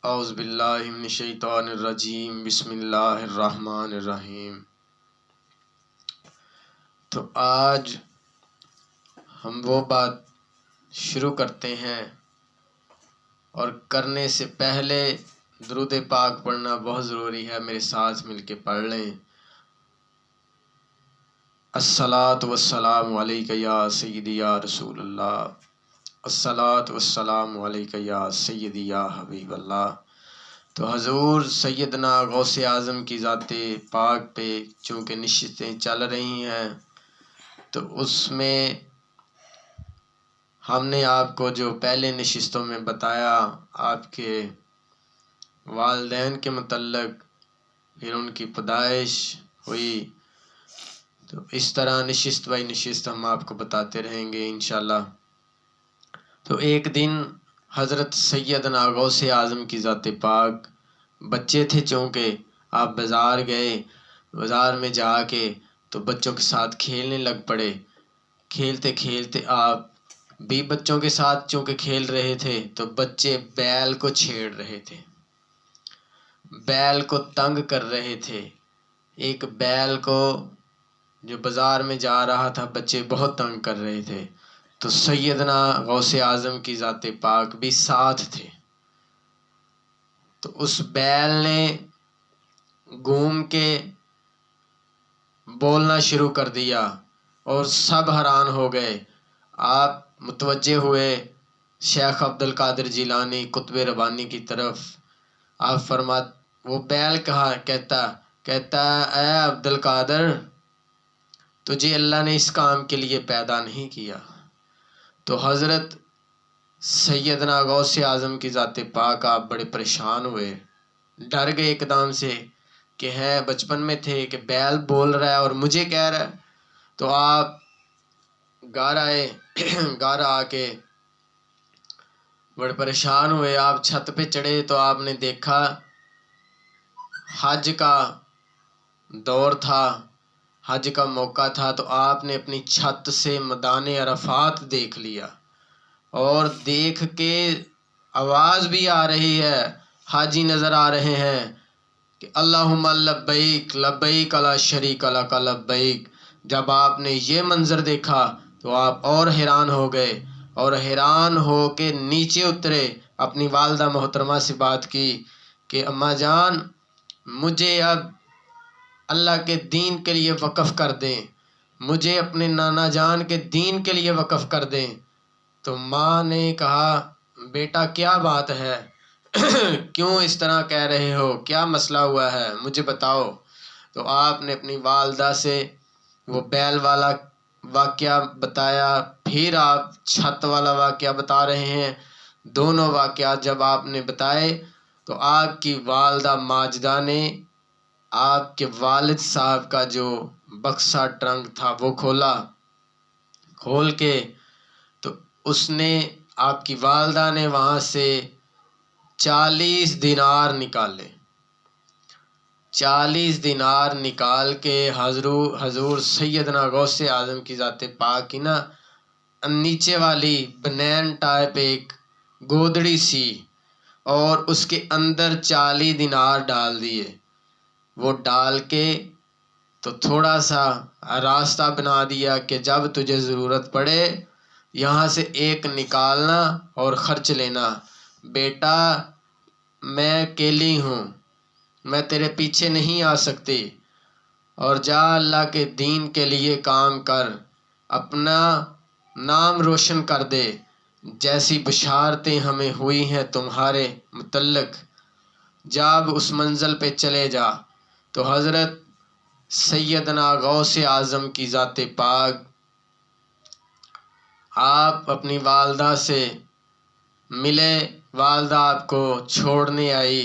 اعوذ باللہ من الشیطان الرجیم، بسم اللہ الرحمن الرحیم۔ تو آج ہم وہ بات شروع کرتے ہیں، اور کرنے سے پہلے درود پاک پڑھنا بہت ضروری ہے۔ میرے ساتھ مل کے پڑھ لیں۔ الصلاۃ والسلام علیک یا سیدی یا رسول اللہ، الصلاۃ والسلام علیک یا سیدی یا حبیب اللہ۔ تو حضور سیدنا غوث اعظم کی ذات پاک پہ چونکہ نشستیں چل رہی ہیں، تو اس میں ہم نے آپ کو جو پہلے نشستوں میں بتایا آپ کے والدین کے متعلق، پھر ان کی پیدائش ہوئی، تو اس طرح نشست بائی نشست ہم آپ کو بتاتے رہیں گے انشاءاللہ۔ تو ایک دن حضرت سیدنا غوث اعظم کی ذات پاک، بچے تھے چونکہ، آپ بازار گئے، بازار میں جا کے تو بچوں کے ساتھ کھیلنے لگ پڑے۔ کھیلتے کھیلتے آپ بھی بچوں کے ساتھ چونکہ کھیل رہے تھے، تو بچے بیل کو چھیڑ رہے تھے، بیل کو تنگ کر رہے تھے۔ ایک بیل کو جو بازار میں جا رہا تھا، بچے بہت تنگ کر رہے تھے، تو سیدنا غوث اعظم کی ذات پاک بھی ساتھ تھے۔ تو اس بیل نے گھوم کے بولنا شروع کر دیا اور سب حیران ہو گئے۔ آپ متوجہ ہوئے شیخ عبد القادر جیلانی قطب ربانی کی طرف۔ آپ وہ بیل کہتا اے عبد القادر، تجھے اللہ نے اس کام کے لیے پیدا نہیں کیا۔ تو حضرت سیدنا غوث اعظم کی ذات پاک آپ بڑے پریشان ہوئے، ڈر گئے ایک دم سے کہ ہے بچپن میں تھے کہ بیل بول رہا ہے اور مجھے کہہ رہا ہے۔ تو آپ گھر آئے، گھر آ کے بڑے پریشان ہوئے۔ آپ چھت پہ چڑھے تو آپ نے دیکھا حج کا دور تھا، حج کا موقع تھا، تو آپ نے اپنی چھت سے میدان عرفات دیکھ لیا، اور دیکھ کے آواز بھی آ رہی ہے، حاجی نظر آ رہے ہیں کہ اللہم لبیک لبیک لا شریک لک لبیک۔ جب آپ نے یہ منظر دیکھا تو آپ اور حیران ہو گئے، اور حیران ہو کے نیچے اترے، اپنی والدہ محترمہ سے بات کی کہ اماں جان، مجھے اب اللہ کے دین کے لیے وقف کر دیں، مجھے اپنے نانا جان کے دین کے لیے وقف کر دیں۔ تو ماں نے کہا بیٹا کیا بات ہے، کیوں اس طرح کہہ رہے ہو، کیا مسئلہ ہوا ہے، مجھے بتاؤ۔ تو آپ نے اپنی والدہ سے وہ بیل والا واقعہ بتایا، پھر آپ چھت والا واقعہ بتا رہے ہیں۔ دونوں واقعات جب آپ نے بتائے تو آپ کی والدہ ماجدہ نے آپ کے والد صاحب کا جو بکسا ٹرنک تھا وہ کھول کے تو اس نے، آپ کی والدہ نے وہاں سے 40 دینار نکالے، 40 دینار نکال کے حضور سیدنا غوث اعظم کی ذات پاک کی نیچے والی بنین ٹائپ ایک گودڑی سی، اور اس کے اندر 40 دینار ڈال دیے۔ وہ ڈال کے تو تھوڑا سا راستہ بنا دیا کہ جب تجھے ضرورت پڑے یہاں سے ایک نکالنا اور خرچ لینا، بیٹا میں اکیلی ہوں، میں تیرے پیچھے نہیں آ سکتی، اور جا اللہ کے دین کے لیے کام کر، اپنا نام روشن کر دے، جیسی بشارتیں ہمیں ہوئی ہیں تمہارے متعلق، جب اس منزل پہ چلے جا۔ تو حضرت سیدنا غوث اعظم کی ذات پاک، آپ اپنی والدہ سے ملے، والدہ آپ کو چھوڑنے آئی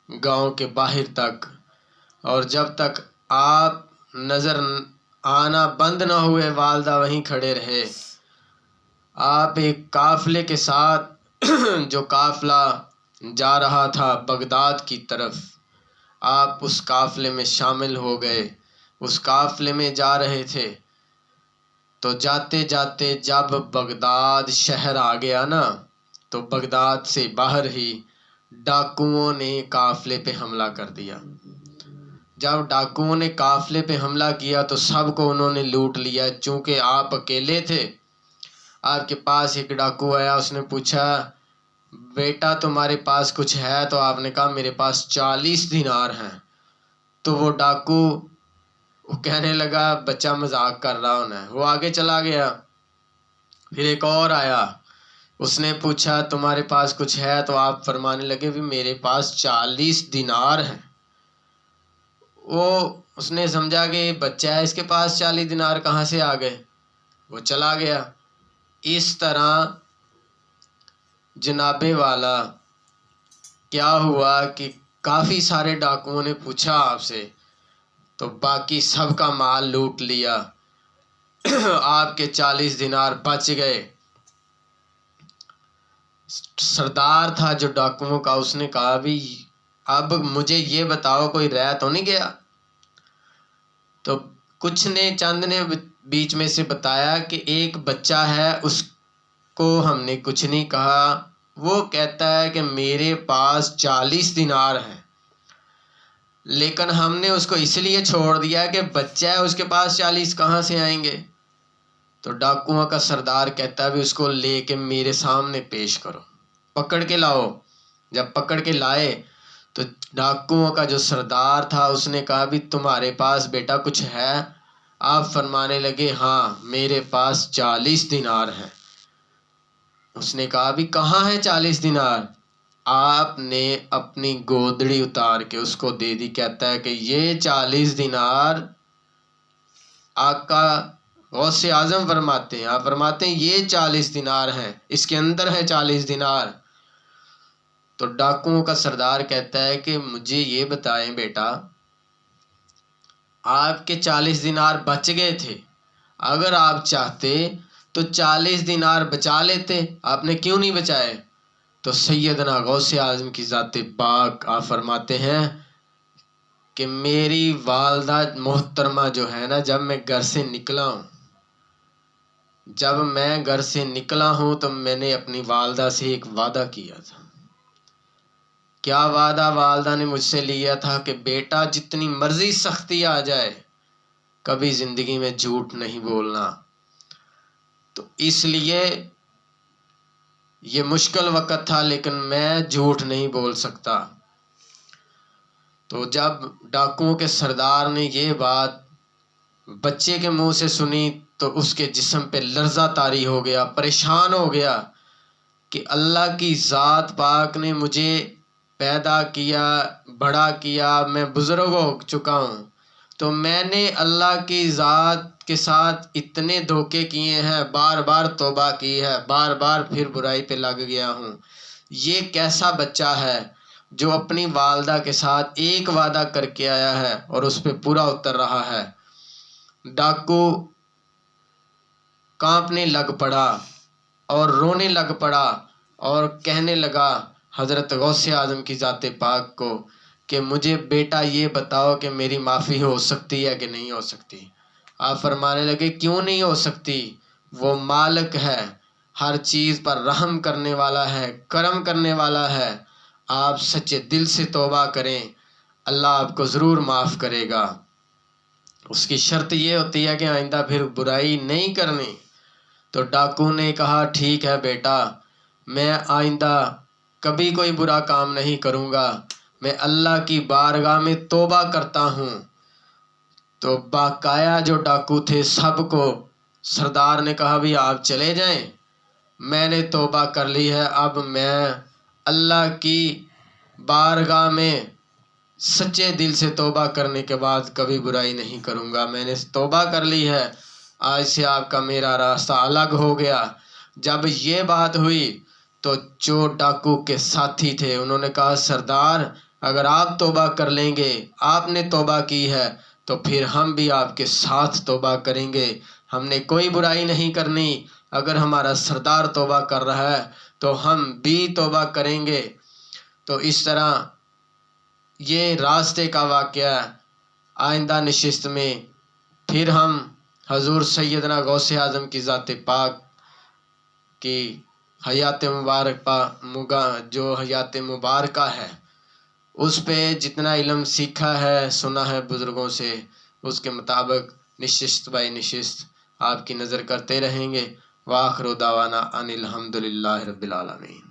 گاؤں کے باہر تک، اور جب تک آپ نظر آنا بند نہ ہوئے والدہ وہیں کھڑے رہے۔ آپ ایک قافلے کے ساتھ جو قافلہ جا رہا تھا بغداد کی طرف، آپ اس قافلے میں شامل ہو گئے، اس قافلے میں جا رہے تھے۔ تو جاتے جاتے جب بغداد شہر آ گیا تو بغداد سے باہر ہی ڈاکوؤں نے قافلے پہ حملہ کر دیا۔ جب ڈاکوؤں نے قافلے پہ حملہ کیا تو سب کو انہوں نے لوٹ لیا۔ چونکہ آپ اکیلے تھے، آپ کے پاس ایک ڈاکو آیا، اس نے پوچھا بیٹا تمہارے پاس کچھ ہے؟ تو آپ نے کہا میرے پاس 40 دینار ہیں۔ تو وہ ڈاکو کہنے لگا بچہ مذاق کر رہا ہونا ہے، وہ آگے چلا گیا۔ پھر ایک اور آیا، اس نے پوچھا تمہارے پاس کچھ ہے؟ تو آپ فرمانے لگے بھی میرے پاس 40 دینار ہیں۔ اس نے سمجھا کہ بچہ ہے، اس کے پاس 40 دینار کہاں سے آ گئے، وہ چلا گیا۔ اس طرح جناب والا کیا ہوا کہ کافی سارے ڈاکوؤں نے پوچھا آپ سے، تو باقی سب کا مال لوٹ لیا، آپ کے 40 دینار بچ گئے۔ سردار تھا جو ڈاکوؤں کا، اس نے کہا بھی اب مجھے یہ بتاؤ کوئی رہ تو نہیں گیا؟ تو کچھ نے چند نے بیچ میں سے بتایا کہ ایک بچہ ہے، اس کو ہم نے کچھ نہیں کہا، وہ کہتا ہے کہ میرے پاس 40 دینار ہیں، لیکن ہم نے اس کو اس لیے چھوڑ دیا کہ بچہ ہے، اس کے پاس 40 کہاں سے آئیں گے؟ تو ڈاکوؤں کا سردار کہتا ہے بھی اس کو لے کے میرے سامنے پیش کرو، پکڑ کے لاؤ۔ جب پکڑ کے لائے تو ڈاکوؤں کا جو سردار تھا اس نے کہا بھی تمہارے پاس بیٹا کچھ ہے؟ آپ فرمانے لگے ہاں میرے پاس 40 دینار ہیں۔ اس نے کہا بھی کہاں ہے 40 دینار؟ آپ نے اپنی گودڑی اتار کے اس کو دے دی۔ کہتا ہے کہ یہ 40 دینار آقا غوث اعظم فرماتے ہیں، آپ فرماتے ہیں یہ 40 دینار ہیں، اس کے اندر ہے 40 دینار۔ تو ڈاکوؤں کا سردار کہتا ہے کہ مجھے یہ بتائیں بیٹا، آپ کے 40 دینار بچ گئے تھے، اگر آپ چاہتے تو 40 دینار بچا لیتے، آپ نے کیوں نہیں بچائے؟ تو سیدنا غوث اعظم کی ذات پاک آپ فرماتے ہیں کہ میری والدہ محترمہ جو ہے نا، جب میں گھر سے نکلا ہوں تو میں نے اپنی والدہ سے ایک وعدہ کیا تھا۔ کیا وعدہ والدہ نے مجھ سے لیا تھا کہ بیٹا جتنی مرضی سختی آ جائے کبھی زندگی میں جھوٹ نہیں بولنا۔ تو اس لیے یہ مشکل وقت تھا لیکن میں جھوٹ نہیں بول سکتا۔ تو جب ڈاکوؤں کے سردار نے یہ بات بچے کے منہ سے سنی تو اس کے جسم پہ لرزہ طاری ہو گیا، پریشان ہو گیا کہ اللہ کی ذات پاک نے مجھے پیدا کیا، بڑا کیا، میں بزرگ ہو چکا ہوں، تو میں نے اللہ کی ذات کے ساتھ اتنے دھوکے کیے ہیں، بار بار توبہ کی ہے، بار بار پھر برائی پہ لگ گیا ہوں۔ یہ کیسا بچہ ہے جو اپنی والدہ کے ساتھ ایک وعدہ کر کے آیا ہے اور اس پہ پورا اتر رہا ہے۔ ڈاکو کانپنے لگ پڑا اور رونے لگ پڑا اور کہنے لگا حضرت غوث اعظم کی ذات پاک کو کہ مجھے بیٹا یہ بتاؤ کہ میری معافی ہو سکتی ہے کہ نہیں ہو سکتی؟ آپ فرمانے لگے کیوں نہیں ہو سکتی؟ وہ مالک ہے، ہر چیز پر رحم کرنے والا ہے، کرم کرنے والا ہے، آپ سچے دل سے توبہ کریں، اللہ آپ کو ضرور معاف کرے گا۔ اس کی شرط یہ ہوتی ہے کہ آئندہ پھر برائی نہیں کرنی۔ تو ڈاکو نے کہا ٹھیک ہے بیٹا، میں آئندہ کبھی کوئی برا کام نہیں کروں گا، میں اللہ کی بارگاہ میں توبہ کرتا ہوں۔ تو باقایا جو ڈاکو تھے سب کو سردار نے کہا بھی آپ چلے جائیں، میں نے توبہ کر لی ہے، اب میں اللہ کی بارگاہ میں سچے دل سے توبہ کرنے کے بعد کبھی برائی نہیں کروں گا، میں نے توبہ کر لی ہے، آج سے آپ کا میرا راستہ الگ ہو گیا۔ جب یہ بات ہوئی تو جو ڈاکو کے ساتھی تھے انہوں نے کہا سردار اگر آپ توبہ کر لیں گے، آپ نے توبہ کی ہے تو پھر ہم بھی آپ کے ساتھ توبہ کریں گے، ہم نے کوئی برائی نہیں کرنی، اگر ہمارا سردار توبہ کر رہا ہے تو ہم بھی توبہ کریں گے۔ تو اس طرح یہ راستے کا واقعہ ہے۔ آئندہ نشست میں پھر ہم حضور سیدنا غوث اعظم کی ذات پاک کی حیات جو حیات مبارکہ ہے اس پہ جتنا علم سیکھا ہے سنا ہے بزرگوں سے، اس کے مطابق نشست بائی نشست آپ کی نظر کرتے رہیں گے۔ وآخر دعوانا ان الحمد للہ رب العالمین۔